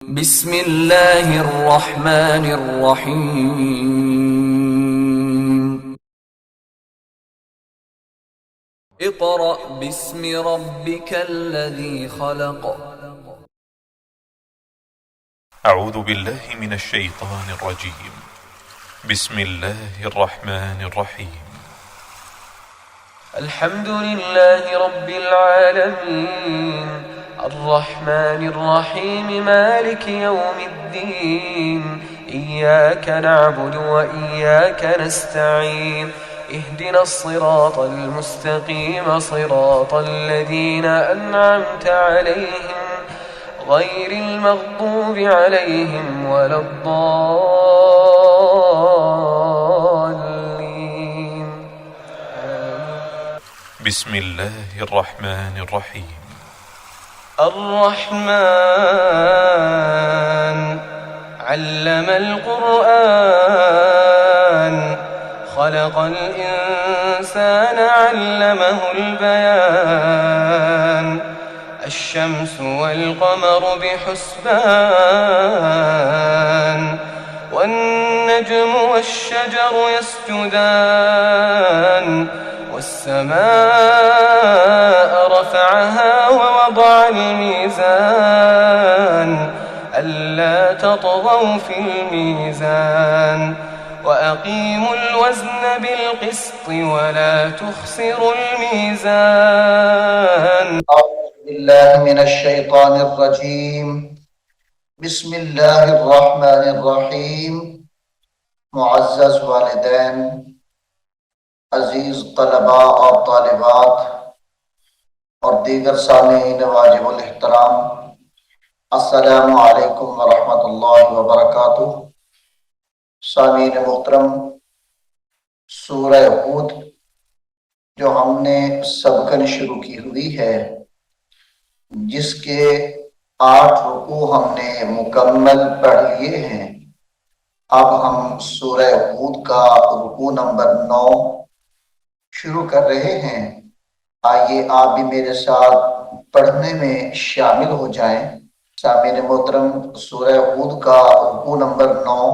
بسم الله الرحمن الرحيم. اقرأ باسم ربك الذي خلق. أعوذ بالله من الشيطان الرجيم. بسم الله الرحمن الرحيم. الحمد لله رب العالمين، الرحمن الرحيم، مالك يوم الدين. إياك نعبد وإياك نستعين، اهدنا الصراط المستقيم، صراط الذين أنعمت عليهم غير المغضوب عليهم ولا الضالين. بسم الله الرحمن الرحيم. الرحمن علم القرآن، خلق الإنسان، علمه البيان. الشمس والقمر بحسبان، والنجم والشجر يسجدان. والسماء رفعها ووضع الميزان، ألا تطغوا في الميزان، وأقيموا الوزن بالقسط ولا تخسروا الميزان. أعوذ بالله من الشيطان الرجيم. بسم الله الرحمن الرحيم. मुअज़्ज़ज़ वालिदैन, अजीज तलबा और तालिबात और दीगर सामीईन वाजिबुल एहतराम, अस्सलामु अलैकुम व रहमतुल्लाहि व बरकातुहू। सामीईन मोहतरम, सूरह हूद जो हमने सबकन शुरू की हुई है, जिसके 8 रुकू हमने मुकम्मल पढ़ लिए हैं। अब हम सूरह हूद का रुकू नंबर 9 शुरू कर रहे हैं। आइए आप भी मेरे साथ पढ़ने में शामिल हो जाएं। सामीन मोहतरम, सूरह हूद का रुकू नंबर 9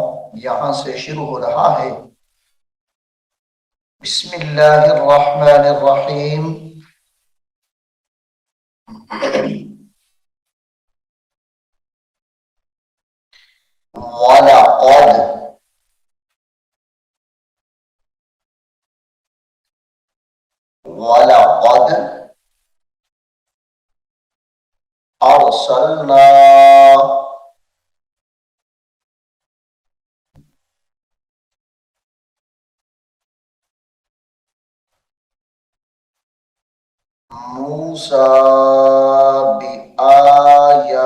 यहाँ से शुरू हो रहा है। बिस्मिल्लाहिर्रहमानिर्रहीम। वलक़द वलक़द अरसलना मूसा बिआयातिना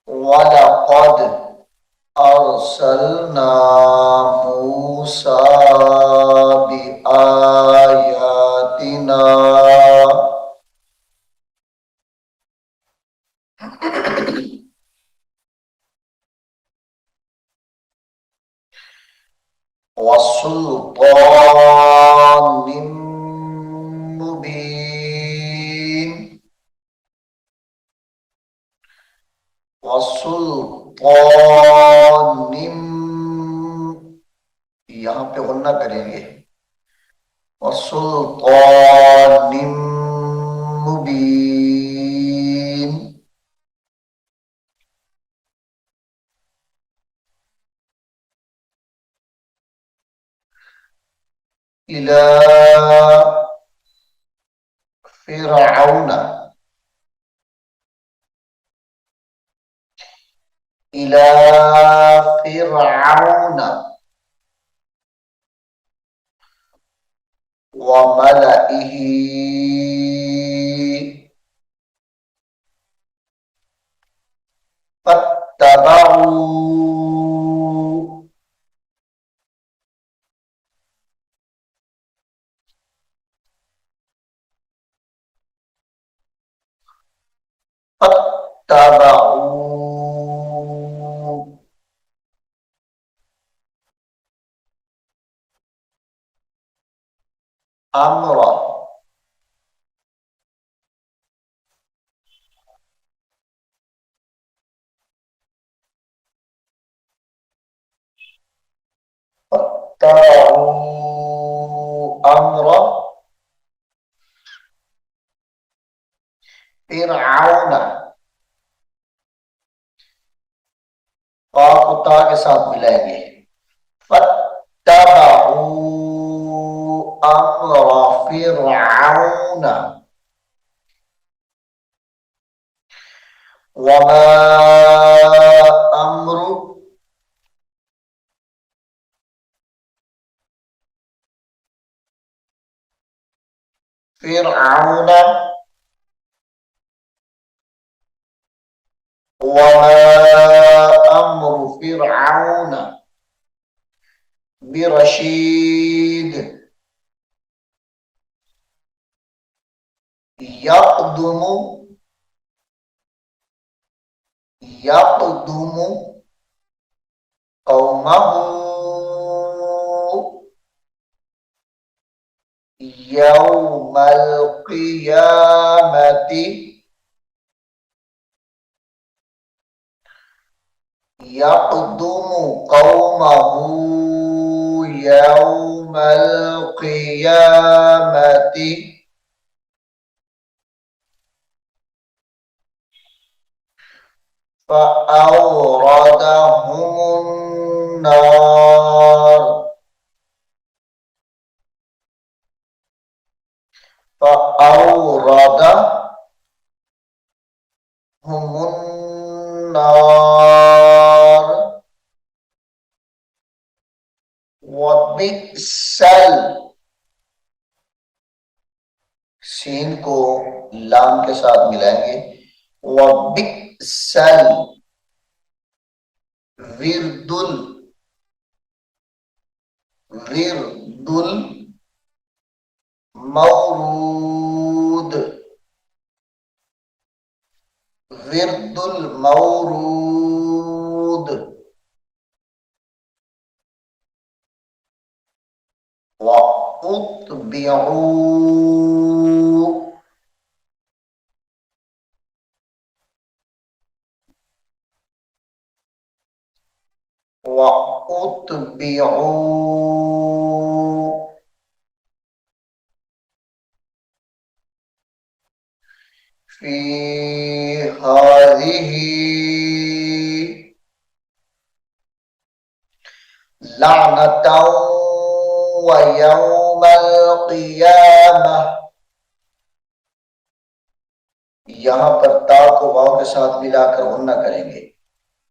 वलक़द अरसलना मूसा बिआयातिना वसुल्तानिम मुबीन। वसुल्तानिम, यहां पे गुन्ना करेंगे। वसुल्तानिम मुबीन। इला फिरऔन इला फिरऔन व मलइही फत्तबऊ फत्तबऊ अमरा, फत्तबऊ अमरा फिरऔन, काफ ता के साथ मिलाएंगे। फत्तबऊ अमरा फिरऔन वमा अमरु फिरऔन वमा अमरु फिरऔन बिरशीद यक़दुमु यक़दुमु कौमहु यौमल क़ियामति यक़दुमु कौमहु यौमल क़ियामति फ़अौरदहुमुन्नार फ़अौरदहुमुन्नार वबिअसल, सीन को लाम के साथ मिलाएंगे। वबिअसल विरदुल विरदुल मौरूद विरदुल मौरूद वउत्बिउ वउत्बिउ फी हाज़िही लअनतौ व यौमल क़ियामह, यहां पर ता को वाव के साथ मिलाकर गुन्ना करेंगे।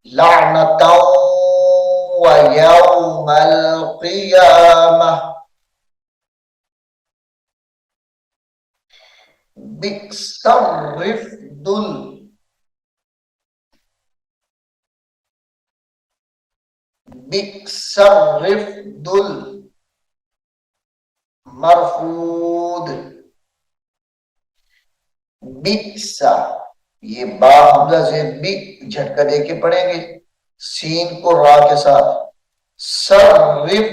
लअनतौ व यौमल क़ियामह बिस्सर्रिफ़दुल बिस्सर्रिफ़दुल मरफूद बिक्सा, ये बा हमजा से बी झटका दे के पढ़ेंगे। सीन को रा के साथ सर्रिफ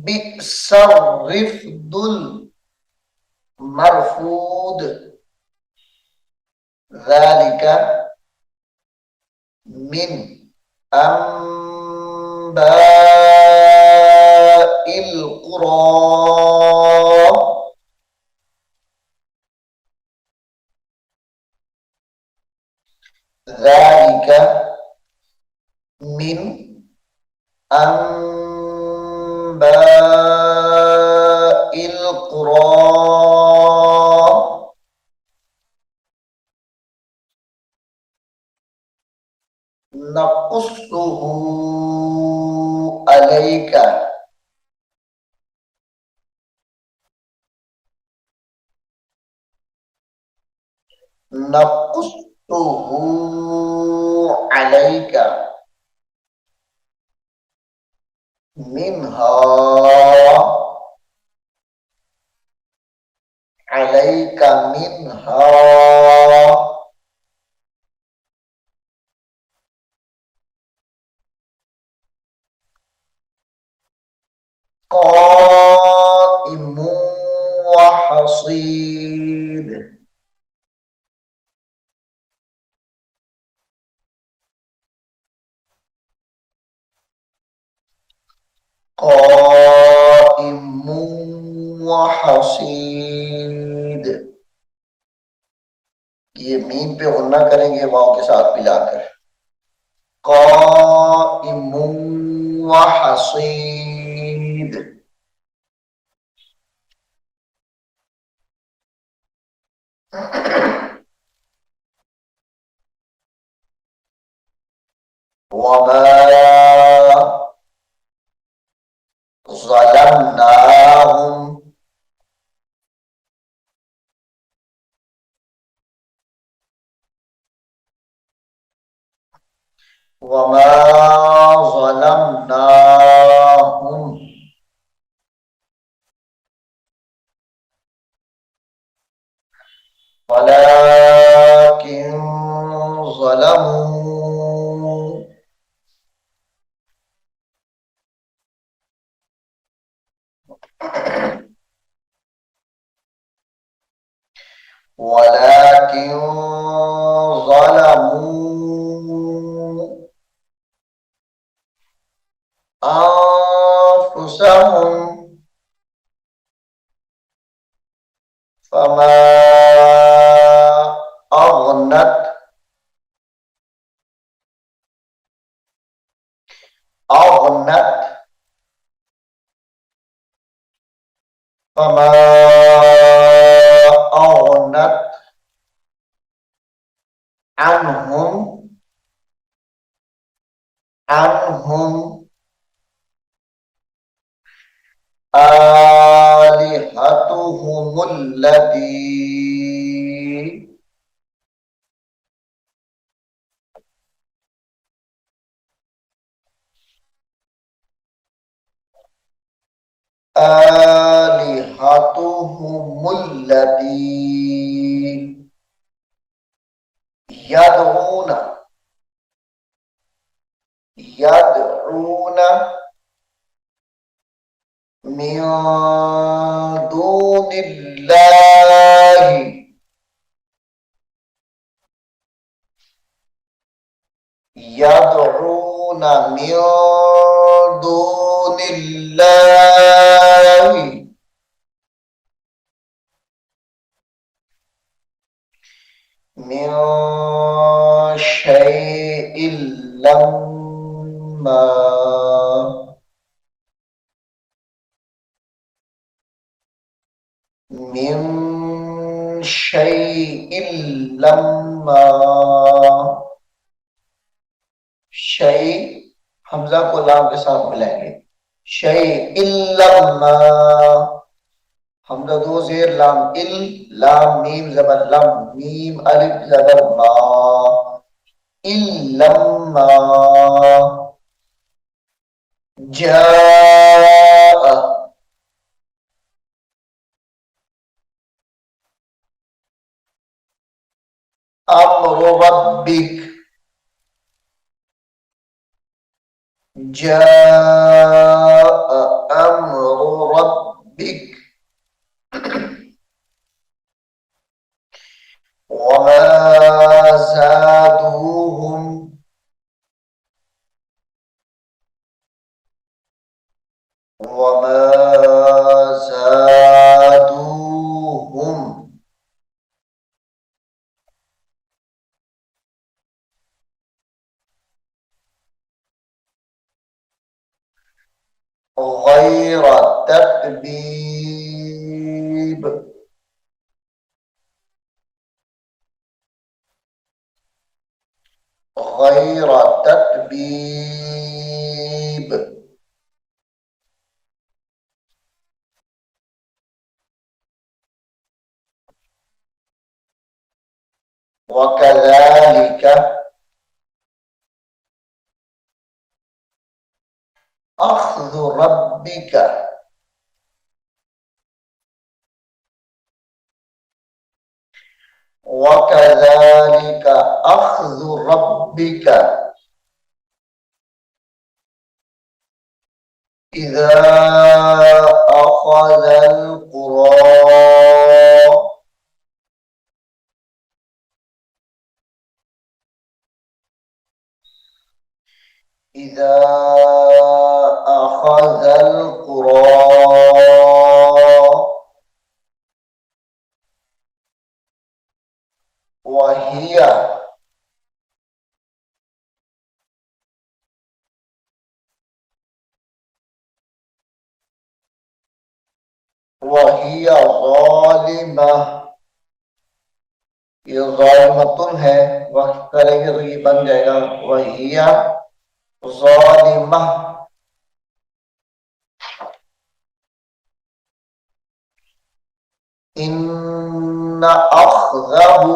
बिसर्रिफदुल मरफूद ज़ालिका मिन अंबाइल क़ुरा, ज़ालिका मिन अंबाइल क़ुरा नक़ुस्सुहु अलैका, नक़ुस्सुहु अलैका मिन्हा अलैका मिन्हा क़ाइमुन وحصيد قائم وحصيد। ये मीम पे गुन्ना करेंगे वाव के साथ मिलाकर। قائم وحصيد। وما ظلمناهم وما ظلمناهم ولكن ظلموا ولكن ظلموا أنفسهم فما أغنت فما أغنت عنهم آلهتهم التي يدعون من دون الله يدعون من دون الله من شيء لما من شيء لما शई हमजा को लाम के साथ मिलाएंगे। शई लम्मा हमजा दो जेर लाम इल लाम मीम जबर लम मीम अलिफ जबर मा इल्लम्मा जाअ अम्रु रब्बिक جاء أمر ربك وما زادوهم غير تتبيب غير تتبيب وكذلك أخذ ربك وكذلك أخذ ربك إذا أخذ القرى इज़ा अख़ज़ल क़ुरा वहिया वहिया ज़ालिमा, ये ज़ालिमतुन है, वक्त करेंगे तो ये बन जाएगा वहिया ज़ालिमा। इन्न अख़ज़हू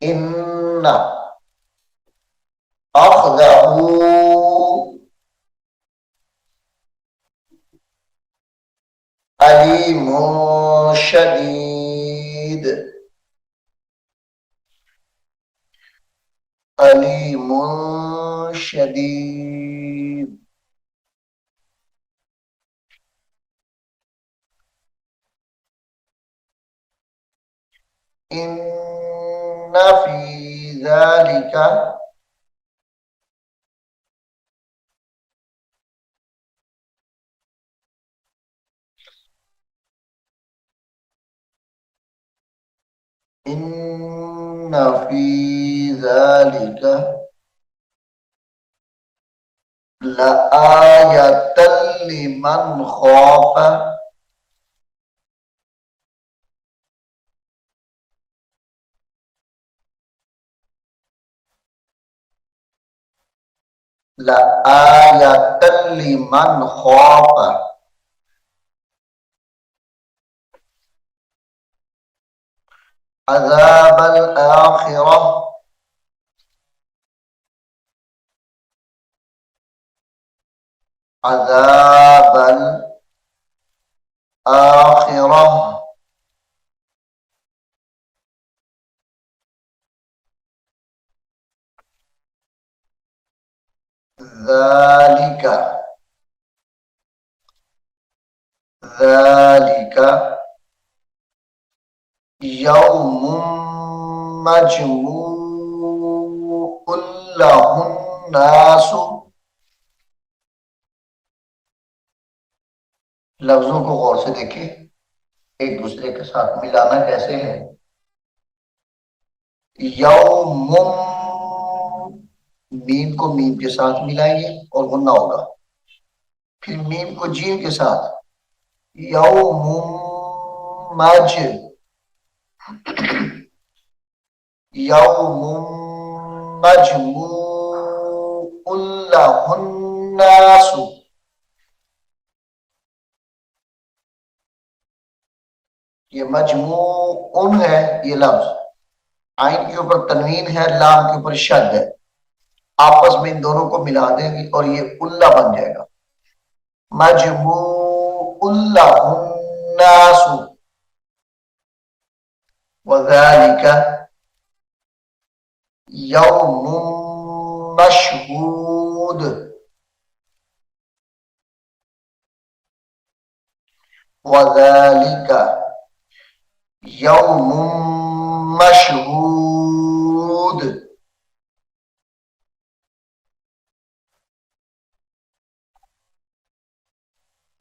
इन्न अख़ज़हू अलीमुन शदीद अलीमुन शदीद। इन्न फी ज़ालिका इन्न फी ज़ालिका लआयतन लिमन ख़ाफ़ लआयतन लिमन ख़ाफ़ अज़ाबल आखिरह अज़ाबल आखिरह ज़ालिका ज़ालिका यौमुम मजमूउन लहुन नासु। लफ्जों को गौर से देखिए, एक दूसरे के साथ मिलाना कैसे है। यौमुम, मीम को मीम के साथ मिलाएंगे और गुन्ना होगा, फिर मीम को जीम के साथ यौमुम मज यौमुम मजमूउन लहुन नासु। ये मजमूउन है, ये लफ्ज आइन के ऊपर तनवीन है, लाम के ऊपर शद है, आपस में इन दोनों को मिला देंगे और ये उल्ला बन जाएगा। मजमूउन लहुन नासु वज़ालिका यौमुम मशहूद वज़ालिका यौमुम मशहूद।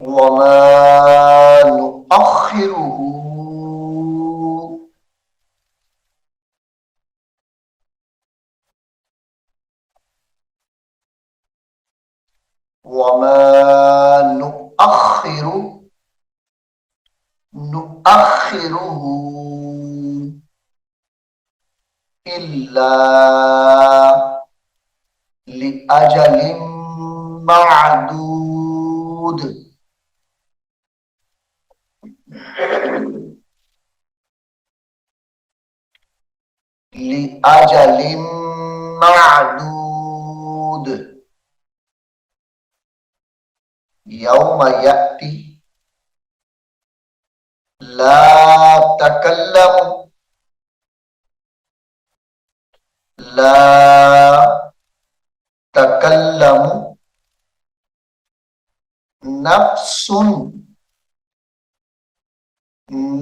वमा नुअख्खिरुहु वमा नुअख्खिरु नुअख्खिरुहु इल्ला लिअजलिम मअदूद। लिअजलिम मअदूद यौम यअती ला तकल्लमु ला तकल्लमु नफ्सुन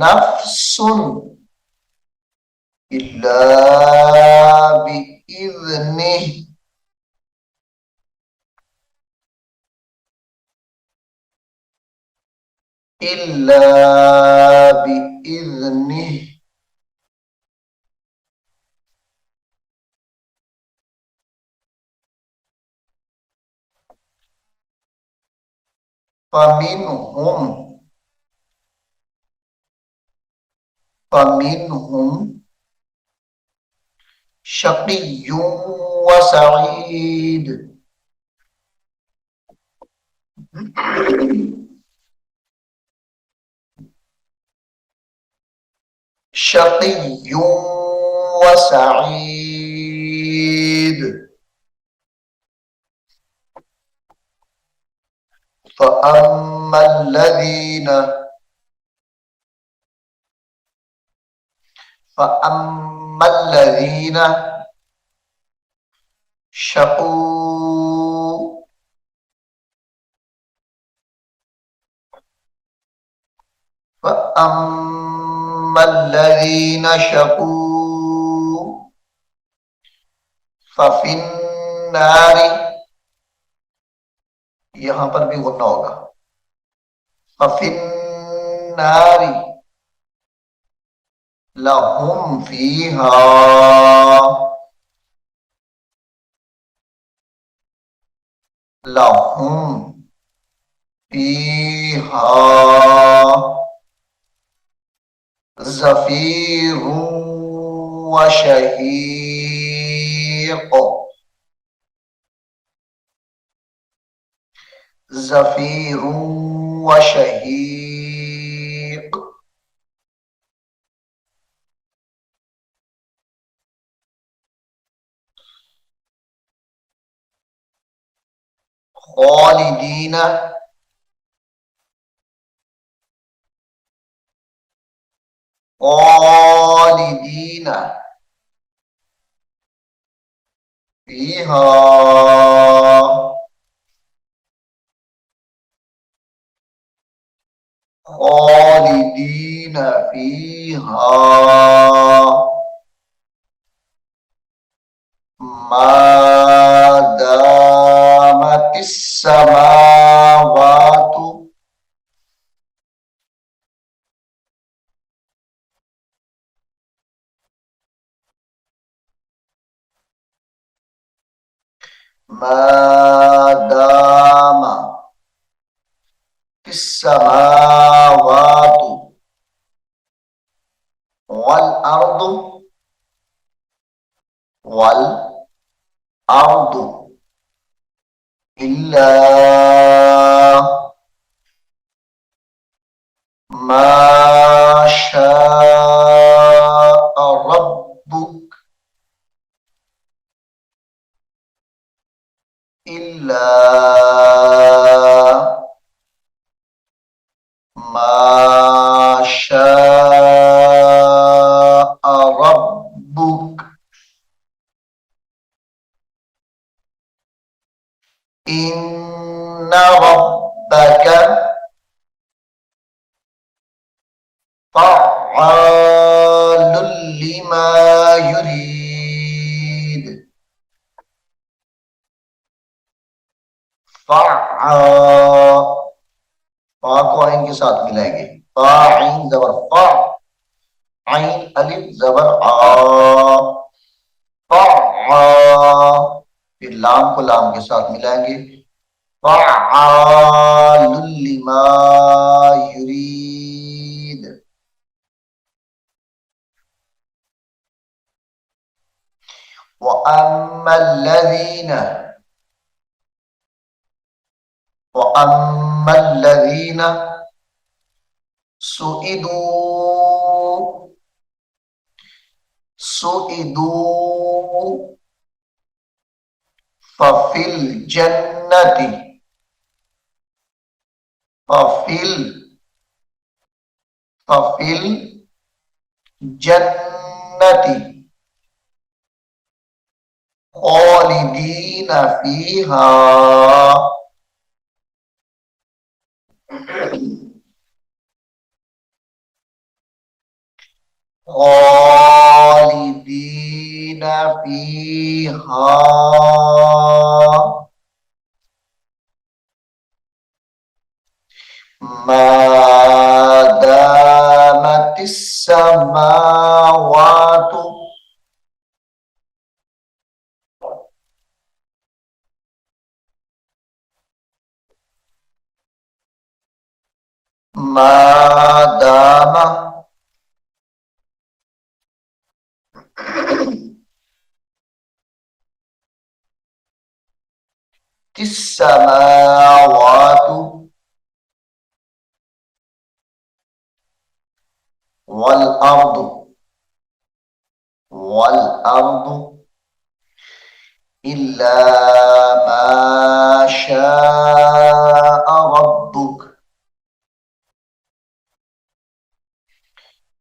नफ्सुन इल्ला बिइज़्निह, इल्ला बिइज़्निह। फमिनहुम, फमिनहुम शक़िय्युन व सईद, शक़िय्युन व सईद। फ़अम्मल्लज़ीन, फ़अम्मल्लज़ीन शक़ू, फ़अम्मल्लज़ीन शक़ू फ़फ़िन्नारि, यहां पर भी गुन्ना होगा, फ़फ़िन्नारि लहुम फ़ीहा, लहुम फ़ीहा ज़फ़ीरुन व शहीक़, ज़फ़ीरुन व शहीक़। खालिदीन, खालिदीन फ़ीहा खालिदीन फ़ीहा मा दामतिस समावातु, मा दामा तिस समावातु वल अर्दु, वल अर्दु इल्ला मा शाअ रब्बुक, इल्ला मा शाअ रब्बुक, इन्ना रब्बक फ़अ्आलुल लिमा युरीद, फ़अ्आ, फा को आइन के साथ मिलाएंगे, फा आइन जबर फा, आइन अलिफ जबर आ, फअ्आ, फिर लाम को लाम के साथ मिलाएंगे, फ़अ्आलुल लिमा युरीद। वअम्मल्लज़ीन, वअम्मल्लज़ीन सुइदू, सुइदू फफिल जन्नति, फफिल, फफिल जन्नति खालिदीन फीहा, खालिदीन फीहा मा दामतिस समावातु मा दामा तिस समावातु वल अर्दु वल अर्दु इल्ला मा शाअ रब्बुक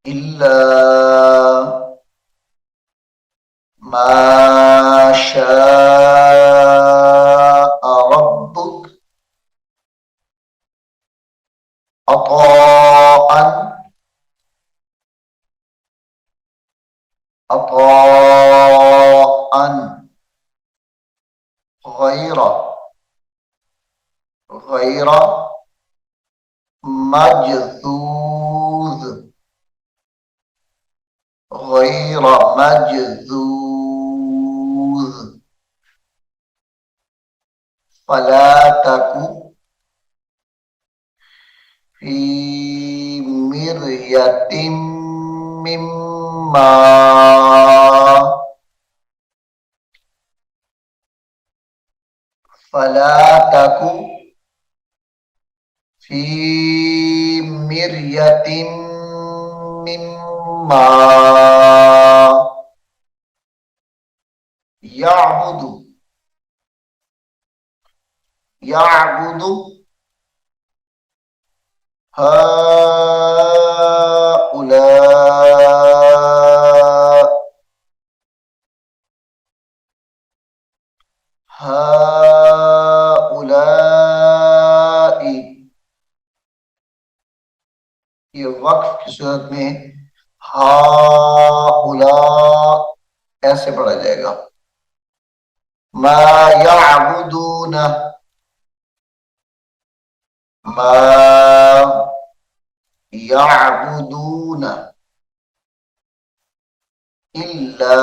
इल्ला मा शाअ रब्बुक अताअन अताअन गैर गैर मजदूद गैर मजदूद फला तकु फी मिर्यतिम मिम्मा फला तकु फी मिर्यतिम मिम्मा याबुदु याबुदु हाउला हाउलाई ये वक्फ की सूरत में हाउला ऐसे पढ़ा जाएगा। मा याबुदून मा याबुदून इल्ला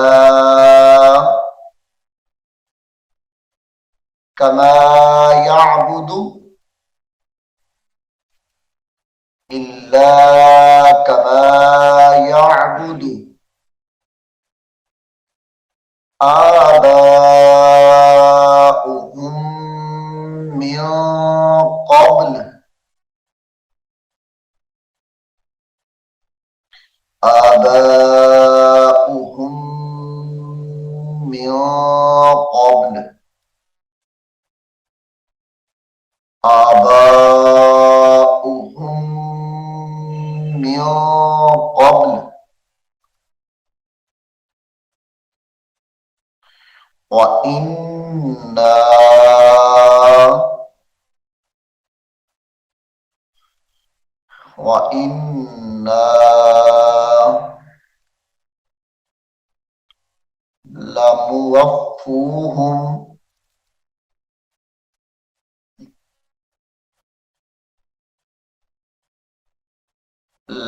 कमा याबुदु इल्ला कमा याबुदु आबाउहुम मिन क़ब्ल आबाउहुम मिन क़ब्ल आबाउहुम मिन क़ब्ल व इन्ना लमुवफ़्फ़ूहुम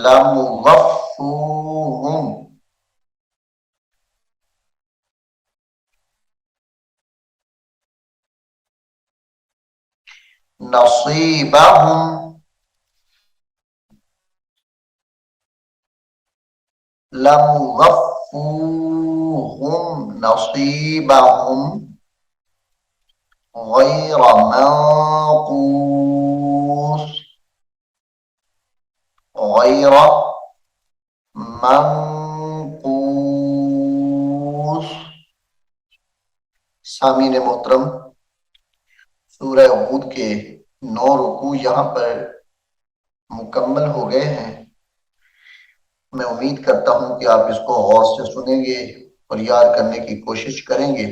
लमुवफ़्फ़ूहुम नसीबहुम लमुवफ़्फ़ूहुम नसीबहुम गैर मंकूस गैर मंकूस। सामीन मोहतरम, सूरह हूद के 9 रुकू यहाँ पर मुकम्मल हो गए हैं। मैं उम्मीद करता हूं कि आप इसको गौर से सुनेंगे और याद करने की कोशिश करेंगे।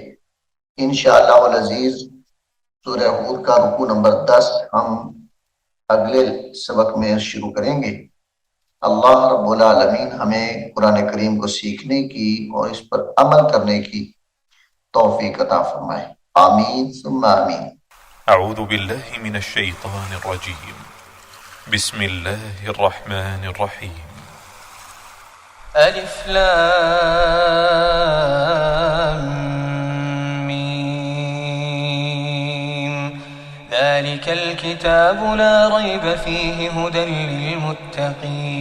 इंशाअल्लाह वल अजीज सूरह हूद का रुकू नंबर 10 हम अगले सबक में शुरू करेंगे। अल्लाह रब्बुल आलमीन हमें कुरान करीम को सीखने की और इस पर अमल करने की तौफीक अता फरमाए। आमीन सुम्मा आमीन। أعوذ بالله من الشيطان الرجيم بسم الله الرحمن الرحيم ألف لام ميم ذلك الكتاب لا ريب فيه هدى للمتقين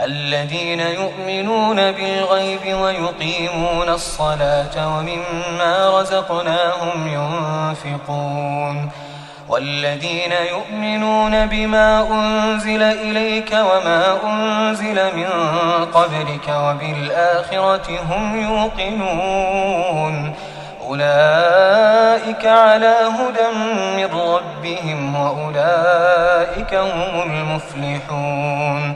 الذين يؤمنون بالغيب ويقيمون الصلاة ومما رزقناهم ينفقون والذين يؤمنون بما أنزل إليك وما أنزل من قبلك وبالآخرة هم يوقنون أولئك على هدى من ربهم وأولئك هم المفلحون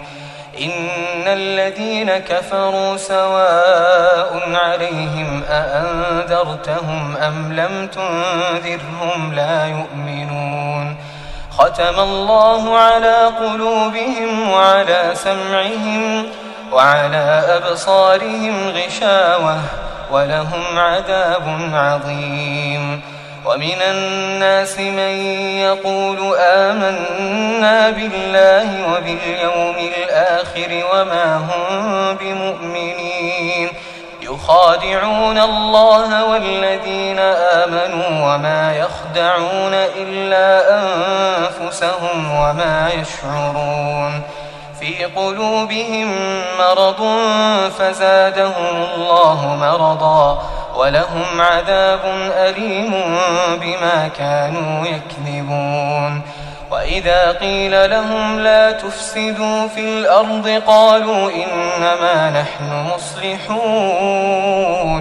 إن الذين كفروا سواء عليهم أأنذرتهم أم لم تنذرهم لا يؤمنون ختم الله على قلوبهم وعلى سمعهم وعلى أبصارهم غشاوة ولهم عذاب عظيم ومن الناس من يقول آمنا بالله وباليوم الآخر وما هم بمؤمنين يخادعون الله والذين آمنوا وما يخدعون إلا أنفسهم وما يشعرون في قلوبهم مرض فزادهم الله مرضا ولهم عذاب أليم بما كانوا يكذبون وإذا قيل لهم لا تفسدوا في الأرض قالوا إنما نحن مصلحون